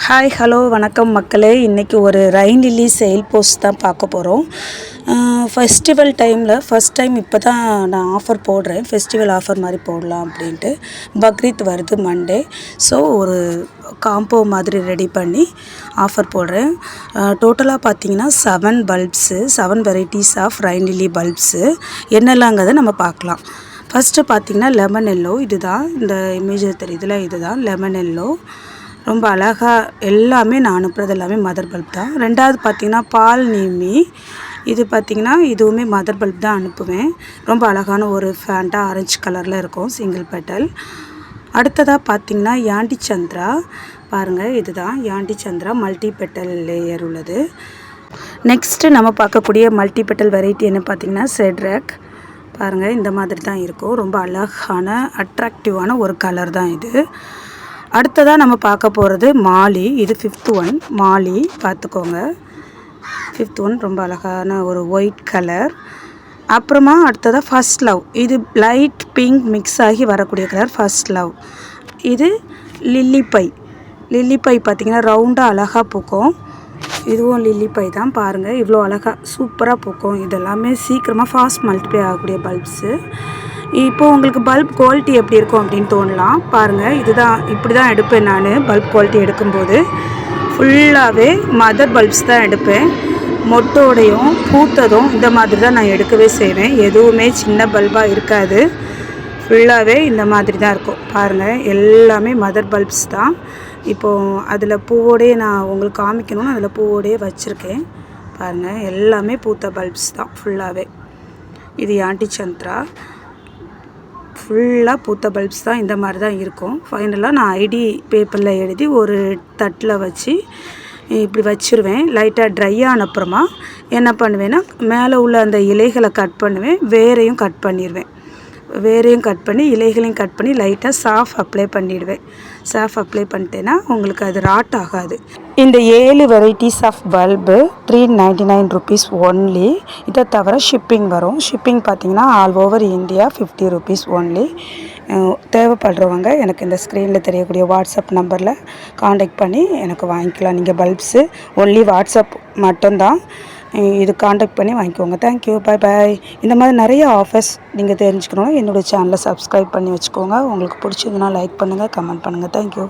Hi hello வணக்கம் மக்களே. இன்றைக்கி ஒரு ரெயின் லில்லி சேல் போஸ்ட் தான் பார்க்க போகிறோம். ஃபெஸ்டிவல் டைமில் ஃபஸ்ட் டைம் இப்போ தான் நான் ஆஃபர் போடுறேன். ஃபெஸ்டிவல் ஆஃபர் மாதிரி போடலாம் அப்படின்ட்டு. பக்ரீத் வருது மண்டே. ஸோ ஒரு காம்போ மாதிரி ரெடி பண்ணி ஆஃபர் போடுறேன். டோட்டலாக பார்த்தீங்கன்னா 7 bulbs, 7 varieties of rain lily bulbs என்னெல்லாங்கிறத நம்ம பார்க்கலாம். ஃபஸ்ட்டு பார்த்திங்கன்னா லெமன் எல்லோ. இதுதான் இந்த இமேஜில் தெரியுதுல, இதுதான் லெமன் எல்லோ. ரொம்ப அழகாக எல்லாமே நான் அனுப்புகிறது எல்லாமே மதர் பல்ப் தான். ரெண்டாவது பார்த்திங்கன்னா பால் நீமி. இது பார்த்திங்கன்னா இதுவுமே மதர் பல்ப் தான் அனுப்புவேன். ரொம்ப அழகான ஒரு ஃபேண்டா ஆரஞ்சு கலரில் இருக்கும், சிங்கிள் பெட்டல். அடுத்ததாக பார்த்திங்கன்னா யாண்டி சந்திரா. பாருங்கள், இதுதான் Yaounde Chandra, multi petal layer உள்ளது. நெக்ஸ்ட்டு நம்ம பார்க்கக்கூடிய மல்டி பெட்டல் வெரைட்டி என்ன பார்த்திங்கன்னா செட்ராக். பாருங்கள், இந்த மாதிரி தான் இருக்கும். ரொம்ப அழகான அட்ராக்டிவான ஒரு கலர் தான் இது. அடுத்ததாக நம்ம பார்க்க போகிறது மாலி. இது 5th ஒன் மாலி, பார்த்துக்கோங்க. 5th ஒன் ரொம்ப அழகான ஒரு ஒயிட் கலர். அப்புறமா அடுத்ததாக ஃபர்ஸ்ட் லவ். இது லைட் பிங்க் மிக்ஸ் ஆகி வரக்கூடிய கலர் ஃபர்ஸ்ட் லவ். இது லில்லி பை. லில்லி பை பார்த்திங்கன்னா ரவுண்டாக அழகாக பூக்கும். இதுவும் லில்லி பை தான். பாருங்கள், இவ்வளோ அழகாக சூப்பராக பூக்கும். இதெல்லாமே சீக்கிரமாக ஃபாஸ்ட் மல்டிப்ளை ஆகக்கூடிய பல்ப்ஸு. இப்போது உங்களுக்கு பல்ப் குவாலிட்டி எப்படி இருக்கும் அப்படின்னு தோணலாம். பாருங்கள், இதுதான், இப்படி தான் எடுப்பேன் நான். பல்ப் குவாலிட்டி எடுக்கும்போது ஃபுல்லாகவே மதர் பல்ப்ஸ் தான் எடுப்பேன். மொட்டோடையும் பூத்ததும் இந்த மாதிரி தான் நான் எடுக்கவே செய்வேன். எதுவுமே சின்ன பல்பாக இருக்காது. ஃபுல்லாகவே இந்த மாதிரி தான் இருக்கும். பாருங்கள், எல்லாமே மதர் பல்ப்ஸ் தான். இப்போது அதில் பூவோடையே நான் உங்களுக்கு காமிக்கணும்னு அதில் பூவோடையே வச்சுருக்கேன். பாருங்கள், எல்லாமே பூத்த பல்ப்ஸ் தான் ஃபுல்லாகவே. இது யாண்டி சந்திரா, ஃபுல்லாக பூத்த பல்ப்ஸ் தான். இந்த மாதிரி தான் இருக்கும். ஃபைனலாக நான் ஐடி பேப்பரில் எழுதி ஒரு தட்டில் வச்சு இப்படி வச்சுருவேன். லைட்டாக ட்ரை ஆன அப்புறமா என்ன பண்ணுவேன்னா, மேலே உள்ள அந்த இலைகளை கட் பண்ணுவேன், வேரையும் கட் பண்ணிடுவேன். வேரையும் கட் பண்ணி இலைகளையும் கட் பண்ணி லைட்டாக சாஃப் அப்ளை பண்ணிவிடுவேன். சாஃப் அப்ளை பண்ணிட்டேன்னா உங்களுக்கு அது ராட் ஆகாது. இந்த 7 varieties of bulb 399 rupees only. இதை தவிர ஷிப்பிங் வரும். ஷிப்பிங் பார்த்திங்கன்னா all over India 50 rupees only. தேவைப்படுறவங்க எனக்கு இந்த ஸ்க்ரீனில் தெரியக்கூடிய வாட்ஸ்அப் நம்பரில் காண்டாக்ட் பண்ணி எனக்கு வாங்கிக்கலாம். நீங்கள் பல்ப்ஸு ஒன்லி வாட்ஸ்அப் மட்டும்தான். இது காண்டாக்ட் பண்ணி வாங்கிக்கோங்க. தேங்க்யூ, பாய் பாய். இந்த மாதிரி நிறைய ஆஃபர்ஸ் நீங்கள் தெரிஞ்சுக்கணுன்னா என்னோடய சேனலை சப்ஸ்கிரைப் பண்ணி வச்சுக்கோங்க. உங்களுக்கு பிடிச்சதுன்னா லைக் பண்ணுங்கள், கமெண்ட் பண்ணுங்கள். தேங்க்யூ.